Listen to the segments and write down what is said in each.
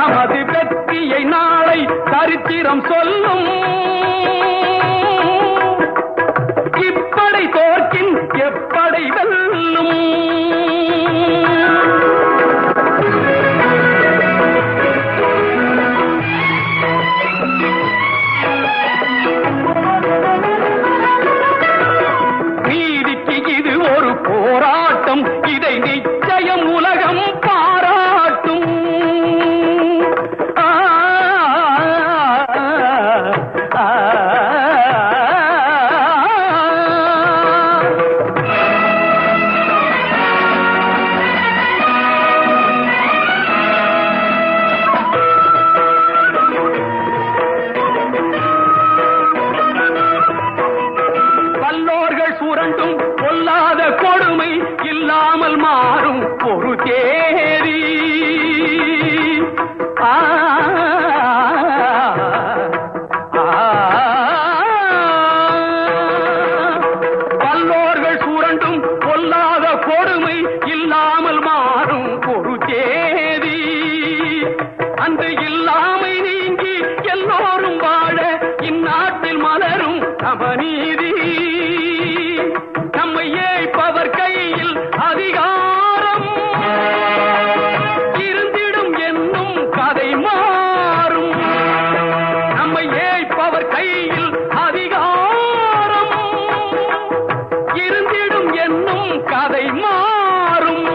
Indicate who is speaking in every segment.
Speaker 1: நமது வெற்றியை நாளை சரித்திரம் சொல்லும். இப்படை தோற்கின் எப்படை வெல்லும். நீதிக்கு இது ஒரு போராட்டம், இதை நிச்சயம் உலகம் பாராட்டும். வல்லோர்கள் சுரண்டும் பொல்லாத கொடுமை இல்லாமல் மாறும் ஒரு தேரி. வல்லோர்கள் சுரண்டும் பொல்லாத கொடுமை இல்லாமல் மாறும் ஒரு தேதி. அந்த இல்லாமை நீங்கி எல்லோரும் வாழ இந்நாட்டில் மலரும் சமநீதி. நம்மை ஏய்ப்பவர் கையில் அதிகாரம் இருந்திடும் என்னும் கதை மாறும். நம்மை ஏய்ப்பவர் கையில் அதிகாரம் இருந்திடும் என்னும் கதை மாறும்.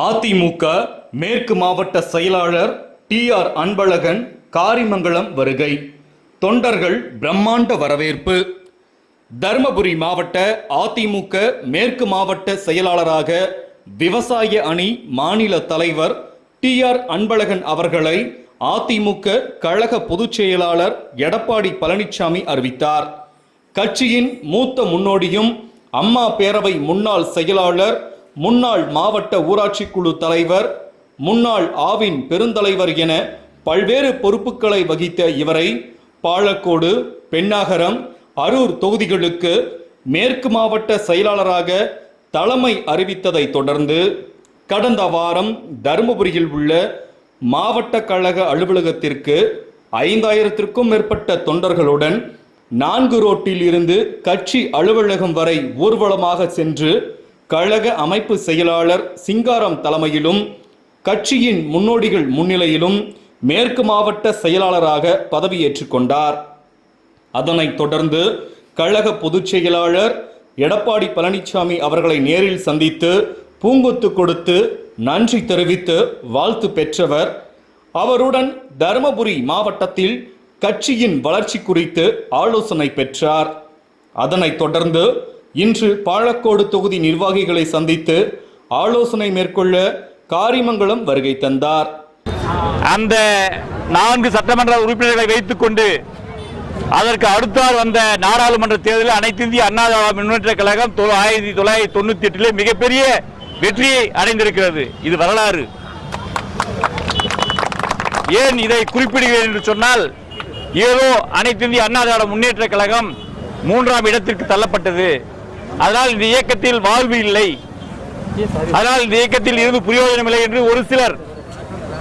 Speaker 2: அதிமுக மேற்கு மாவட்ட செயலாளர் TR அன்பழகன் காரிமங்கலம் வருகை. தொண்டர்கள் பிரம்மாண்ட வரவேற்பு. தர்மபுரி மாவட்ட அதிமுக மேற்கு மாவட்ட செயலாளராக விவசாய அணி மாநில தலைவர் TR அன்பழகன் அவர்களை அதிமுக கழக பொதுச் செயலாளர் எடப்பாடி பழனிசாமி அறிவித்தார். கட்சியின் மூத்த முன்னோடியும் அம்மா பேரவை முன்னாள் செயலாளர், முன்னாள் மாவட்ட ஊராட்சி குழு தலைவர், முன்னாள் ஆவின் பெருந்தலைவர் என பல்வேறு பொறுப்புகளை வகித்த இவரை பாலக்கோடு, பென்னாகரம், அரூர் தொகுதிகளுக்கு மேற்கு மாவட்ட செயலாளராக தலைமை அறிவித்ததை தொடர்ந்து கடந்த வாரம் தருமபுரியில் உள்ள மாவட்ட கழக அலுவலகத்திற்கு 5000த்திற்கும் மேற்பட்ட தொண்டர்களுடன் 4 ரோட்டில் இருந்து கட்சி அலுவலகம் வரை ஊர்வலமாக சென்று கழக அமைப்பு செயலாளர் சிங்காரம் தலைமையிலும் கட்சியின் முன்னோடிகள் முன்னிலையிலும் மேற்கு மாவட்ட செயலாளராக பதவியேற்றுக் கொண்டார். அதனைத் தொடர்ந்து கழக பொதுச் செயலாளர் எடப்பாடி பழனிசாமி அவர்களை நேரில் சந்தித்து பூங்கொத்து கொடுத்து நன்றி தெரிவித்து வாழ்த்து பெற்றவர். அவருடன் தருமபுரி மாவட்டத்தில் கட்சியின் வளர்ச்சி குறித்து ஆலோசனை பெற்றார். அதனைத் தொடர்ந்து இன்று பாலக்கோடு தொகுதி நிர்வாகிகளை சந்தித்து ஆலோசனை மேற்கொள்ள காரிமங்கலம் வருகை தந்தார்.
Speaker 3: அந்த 4 சட்டமன்ற உறுப்பினர்களை வைத்துக் கொண்டு அதற்கு அடுத்தால் வந்த நாடாளுமன்ற தேர்தலில் அனைத்து இந்திய அண்ணா திராவிட முன்னேற்ற கழகம் 1998 மிகப்பெரிய வெற்றியை அடைந்திருக்கிறது. இது வரலாறு. ஏன் இதை குறிப்பிடுகிறேன் என்று சொன்னால், ஏதோ அனைத்து இந்திய அண்ணா திராவிட முன்னேற்ற கழகம் 3ஆம் இடத்திற்கு தள்ளப்பட்டது, அதனால் இந்த இயக்கத்தில் வாழ்வு இல்லை, அதனால் இந்த இயக்கத்தில் இருந்து பிரயோஜனம் இல்லை என்று ஒரு சிலர்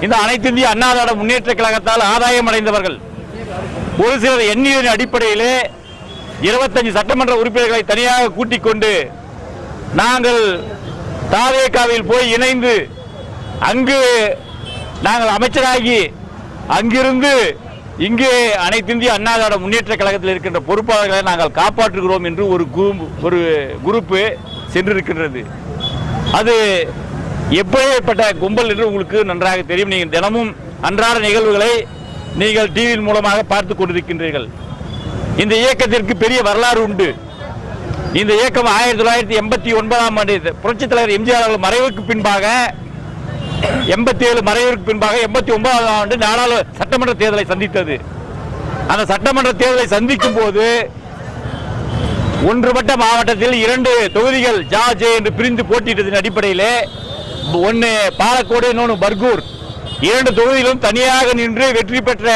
Speaker 3: இந்த அனைத்து இந்திய அண்ணா திராவிட முன்னேற்ற கழகத்தால் ஆதாயம் அடைந்தவர்கள் ஒரு சிலர் எண்ணியதன் அடிப்படையிலே 25 சட்டமன்ற உறுப்பினர்களை தனியாக கூட்டிக் கொண்டு நாங்கள் தாவேகாவில் போய் இணைந்து அங்கு நாங்கள் அமைச்சராகி அங்கிருந்து இங்கே அனைத்திந்திய அண்ணா திராவிட முன்னேற்ற கழகத்தில் இருக்கின்ற பொறுப்பாளர்களை நாங்கள் காப்பாற்றுகிறோம் என்று ஒரு குரூப்பு சென்றிருக்கின்றது. அது எப்பேற்பட்ட கும்பல் என்று உங்களுக்கு நன்றாக தெரியும். நீங்கள் தினமும் அன்றாட நிகழ்வுகளை நீங்கள் டிவியின் மூலமாக பார்த்து கொண்டிருக்கின்றீர்கள். இந்த இயக்கத்திற்கு பெரிய வரலாறு உண்டு. இந்த இயக்கம் 1989ஆம் ஆண்டு புரட்சித் தலைவர் எம்ஜிஆர் அவர்கள் மறைவுக்கு பின்பாக 87 மறைவுக்கு பின்பாக 89ஆம் ஆண்டு சட்டமன்ற தேர்தலை சந்தித்தது. அந்த சட்டமன்ற தேர்தலை சந்திக்கும் போது ஒன்றுபட்ட மாவட்டத்தில் 2 தொகுதிகள் ஜே என்று பிரிந்து போட்டியிட்டதன் அடிப்படையில் ஒன்னு பாலக்கோடு, இன்னொன்று பர்கூர், 2 தொகுதியிலும் தனியாக நின்று வெற்றி பெற்ற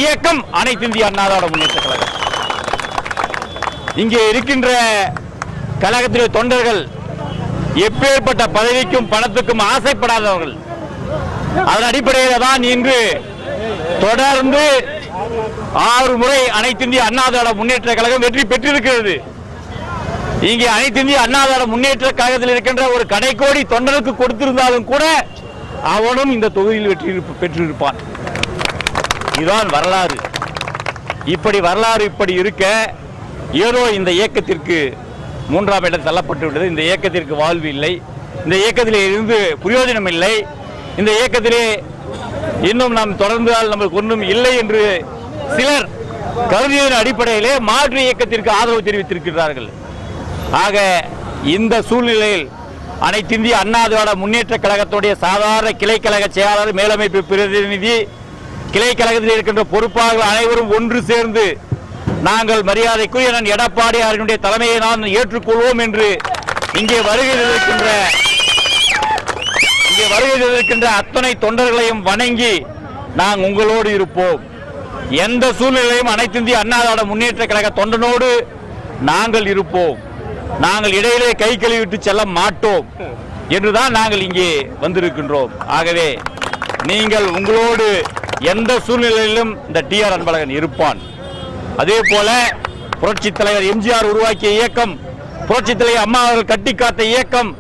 Speaker 3: இயக்கம் அனைத்து இந்திய அண்ணா திராவிட முன்னேற்ற கழகம். இங்கே இருக்கின்ற கழகத்திலே தொண்டர்கள் எப்பேற்பட்ட பதவிக்கும் பணத்துக்கும் ஆசைப்படாதவர்கள். அதன் அடிப்படையில் தான் இன்று தொடர்ந்து 6 முறை அனைத்து இந்திய அண்ணா திராவிட முன்னேற்ற கழகம் வெற்றி பெற்றிருக்கிறது. இங்கே அனைத்து இந்திய அண்ணா திராவிட முன்னேற்ற கழகத்தில் இருக்கின்ற ஒரு கடைக்கோடி தொண்டனுக்கு கொடுத்திருந்தாலும் கூட அவனும் இந்த தொகுதியில் வெற்றி பெற்றிருப்பான். இதுதான் வரலாறு. வரலாறு இப்படி இருக்க ஏதோ இந்த இயக்கத்திற்கு 3ஆம் இடம் தள்ளப்பட்டு விட்டது. இந்த இயக்கத்திற்கு வாழ்வு இல்லை. இந்த இயக்கத்திலே இருந்து பிரயோஜனம் இல்லை. இந்த இயக்கத்திலே இன்னும் நாம் தொடர்ந்தால் நமக்கு ஒன்றும் இல்லை என்று சிலர் கருதியதன் அடிப்படையிலே மாற்று இயக்கத்திற்கு ஆதரவு தெரிவித்திருக்கிறார்கள். ஆக இந்த சூழ்நிலையில் அனைத்து இந்திய அண்ணா திராவிட முன்னேற்ற கழகத்துடைய சாதாரண கிளை கழக செயலாளர், மேலமைப்பு பிரதிநிதி, கிளை கழகத்தில் இருக்கின்ற பொறுப்பாளர்கள் அனைவரும் ஒன்று சேர்ந்து நாங்கள் மரியாதைக்குரிய எடப்பாடி அவர்களுடைய தலைமையை நான் ஏற்றுக்கொள்வோம் என்று இங்கே வருகை இருக்கின்ற அத்தனை தொண்டர்களையும் வணங்கி நாங்கள் உங்களோடு இருப்போம். எந்த சூழ்நிலையும் அனைத்து இந்திய அண்ணா திராவிட முன்னேற்ற கழக தொண்டனோடு நாங்கள் இருப்போம். நாங்கள் இடையிலே கை கழுவிட்டு செல்ல மாட்டோம் என்றுதான் நாங்கள் இங்கே வந்திருக்கின்றோம். ஆகவே நீங்கள் உங்களோடு எந்த சூழ்நிலையிலும் இந்த டிஆர் அன்பழகன் இருப்பான். அதே போல புரட்சி தலைவர் எம்ஜிஆர் உருவாக்கிய இயக்கம், புரட்சி தலைவர் அம்மா அவர்கள் கட்டி காத்த இயக்கம்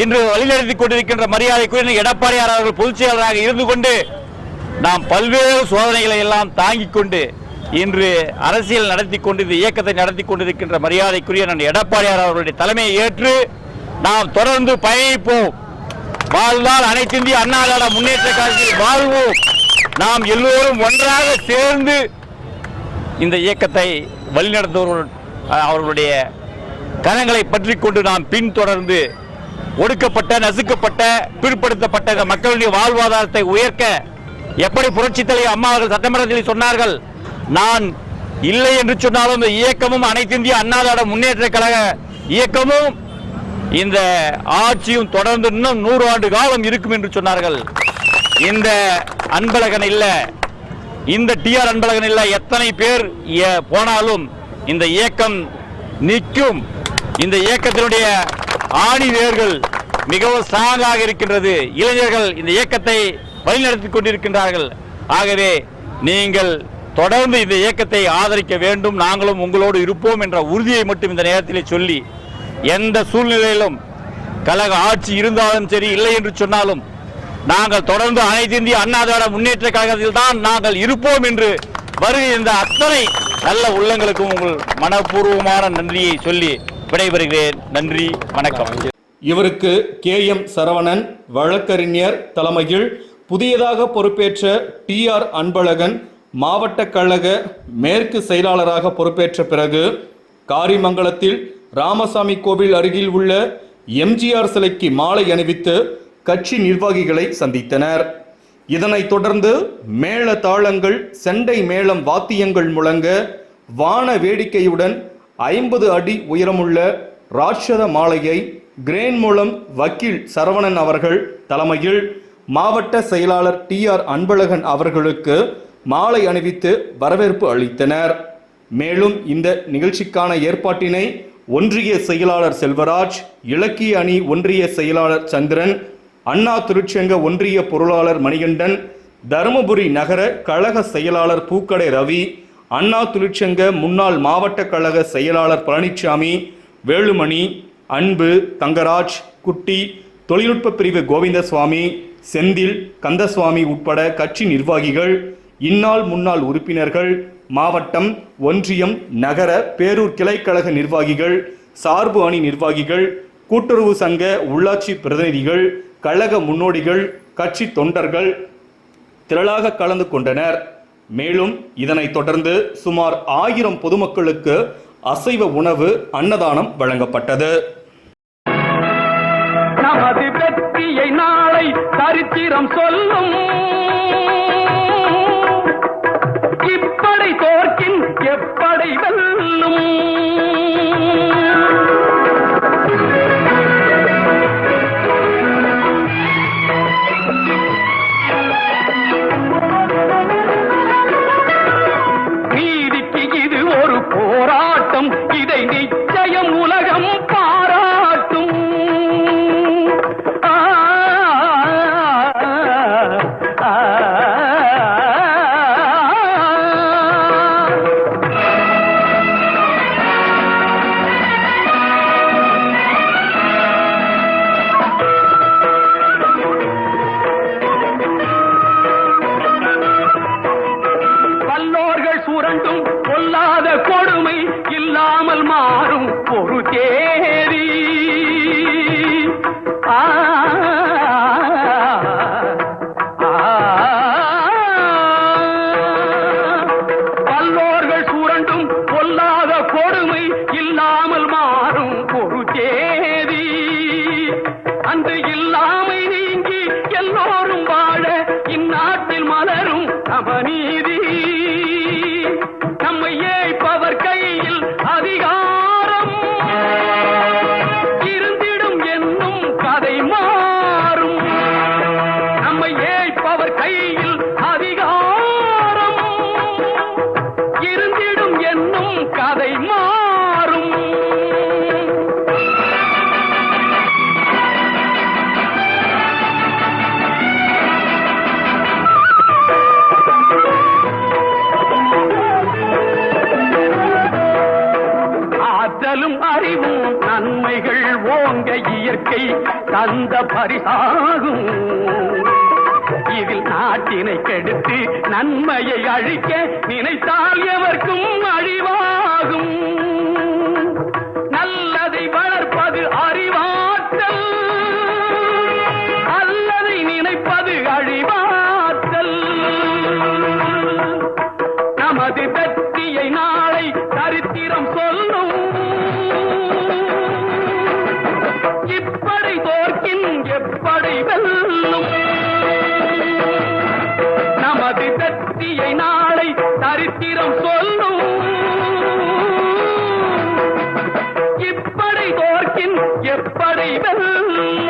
Speaker 3: இன்று வழிநடத்திக் கொண்டிருக்கின்ற மரியாதைக்குரிய எடப்பாடியார் அவர்கள் பொதுச் செயலராக இருந்து கொண்டு நாம் பல்வேறு சோதனைகளை எல்லாம் தாங்கிக் கொண்டு இன்று அரசியல் நடத்தி கொண்டு இந்த இயக்கத்தை நடத்தி கொண்டிருக்கின்ற மரியாதைக்குரிய எடப்பாடியார் அவர்களுடைய தலைமையை ஏற்று நாம் தொடர்ந்து பயணிப்போம். வாழ்ந்தால் அனைத்து இந்திய அண்ணா திராவிட முன்னேற்ற கழகத்தில் வாழ்வோம். நாம் எல்லோரும் ஒன்றாக சேர்ந்து இந்த இயக்கத்தை வழிநடத்துவர்கள் அவர்களுடைய கரங்களை பற்றி கொண்டு நாம் பின்தொடர்ந்து ஒடுக்கப்பட்ட, நசுக்கப்பட்ட, பிற்படுத்தப்பட்ட இந்த மக்களுடைய வாழ்வாதாரத்தை உயர்க்க எப்படி புரட்சி தலைவர் அம்மா அவர்கள் சட்டமன்றத்தில் சொன்னார்கள், நான் இல்லை என்று சொன்னாலும் இந்த இயக்கமும் அனைத்து இந்திய அண்ணா திராவிட முன்னேற்ற கழக இயக்கமும் இந்த ஆட்சியும் தொடர்ந்து இன்னும் 100 ஆண்டு காலம் இருக்கும் என்று சொன்னார்கள். இந்த அன்பழகன் இல்ல, இந்த டிஆர் அன்பழகன் இல்ல, எத்தனை பேர் போனாலும் இந்த இயக்கம் நிற்கும். இந்த இயக்கத்தினுடைய ஆணி வேர்கள் மிகவும் ஸ்ட்ராங்காக இருக்கின்றது. இளைஞர்கள் இந்த இயக்கத்தை வழிநடத்தி கொண்டிருக்கின்றார்கள். ஆகவே நீங்கள் தொடர்ந்து இந்த இயக்கத்தை ஆதரிக்க வேண்டும். நாங்களும் உங்களோடு இருப்போம் என்ற உறுதியை மட்டும் இந்த நேரத்தில் சொல்லி, எந்த சூழ்நிலையிலும் கழக ஆட்சி இருந்தாலும் சரி, இல்லை என்று சொன்னாலும் நாங்கள் தொடர்ந்து அனைத்து இந்திய அண்ணா திராவிட முன்னேற்ற கழகத்தில் தான் நாங்கள் இருப்போம் என்று வருகின்ற அத்தனை நல்ல உள்ளங்களுக்கும் உங்கள் மனப்பூர்வமான நன்றியை சொல்லி விடைபெறுகிறேன். நன்றி, வணக்கம்.
Speaker 2: இவருக்கு KM சரவணன் வழக்கறிஞர் தலைமையில் புதியதாக பொறுப்பேற்ற டிஆர் அன்பழகன் மாவட்ட கழக மேற்கு செயலாளராக பொறுப்பேற்ற பிறகு காரிமங்கலத்தில் ராமசாமி கோவில் அருகில் உள்ள எம்ஜிஆர் சிலைக்கு மாலை அணிவித்து கட்சி நிர்வாகிகளை சந்தித்தனர். இதனைத் தொடர்ந்து மேள தாளங்கள், செண்டை மேளம், வாத்தியங்கள் முழங்க வான வேடிக்கையுடன் 50 அடி உயரமுள்ள ராட்சத மாலையை கிரேன் மூலம் வக்கீல் சரவணன் அவர்கள் தலைமையில் மாவட்ட செயலாளர் டிஆர் அன்பழகன் அவர்களுக்கு மாலை அணிவித்து வரவேற்பு அளித்தனர். மேலும் இந்த நிகழ்ச்சிக்கான ஏற்பாட்டினை ஒன்றிய செயலாளர் செல்வராஜ், இலக்கிய அணி ஒன்றிய செயலாளர் சந்திரன், அண்ணா திருச்சங்க ஒன்றிய பொருளாளர் மணிகண்டன், தருமபுரி நகர கழக செயலாளர் பூக்கடை ரவி, அண்ணா தொழிற்சங்க முன்னாள் மாவட்ட கழக செயலாளர் பழனிசாமி, வேலுமணி, அன்பு, தங்கராஜ், குட்டி, தொழில்நுட்ப பிரிவு கோவிந்தசுவாமி, செந்தில், கந்தசுவாமி உட்பட கட்சி நிர்வாகிகள், இந்நாள் முன்னாள் உறுப்பினர்கள், மாவட்டம், ஒன்றியம், நகர, பேரூர் கிளைக்கழக நிர்வாகிகள், சார்பு அணி நிர்வாகிகள், கூட்டுறவு சங்க உள்ளாட்சி பிரதிநிதிகள், கழக முன்னோடிகள், கட்சி தொண்டர்கள் திரளாக கலந்து கொண்டனர். மேலும் இதனைத் தொடர்ந்து சுமார் 1000 பொதுமக்களுக்கு அசைவ உணவு அன்னதானம் வழங்கப்பட்டது.
Speaker 1: நமது வெற்றியை நாளை சரித்திரம் சொல்லும். இப்படை தோற்கின் எப்படை வெல்லும். நீதிக்கு இது ஒரு போராட்டம், இதை நிச்சயம் உலகம் பாராட்டும். வல்லோர்கள் சுரண்டும் பொல்லாத கொடுமை இல்லாமல் மாறும் ஒரு தேதி. வல்லோர்கள் சுரண்டும் பொல்லாத கொடுமை இல்லாமல் மாறும் ஒரு தேதி. அந்த இல்லாமை நீங்கி எல்லோரும் வாழ இந்நாட்டில் மலரும் சமநீதி. நம்மை ஏய்ப்பவர் கையில் அதிகாரம் இருந்திடும் என்னும் கதை மாறும். நம்மை ஏய்ப்பவர் கையில் அதிகாரம் இருந்திடும் என்னும் கதை மாறும். ஆற்றலும் அறிவும் நன்மைகள் ஓங்க இயற்கை தந்த பரிசாகும். இதில் நாட்டினை கெடுத்து நன்மையை அழிக்க நினைத்தால் எவர்க்கும் அழிவாகும். நல்லதை வளர்ப்பது அறிவாற்றல், அல்லதை நினைப்பது அழிவாற்றல். நமது வெற்றியை நாளை சரித்திரம் சொல்லும். இப்படை தோற்கின் எப்படை வெல்லும். நமது வெற்றியை நாளை சரித்திரம் சொல்லும். இப்படை தோற்கின் எப்படை வெல்லும்.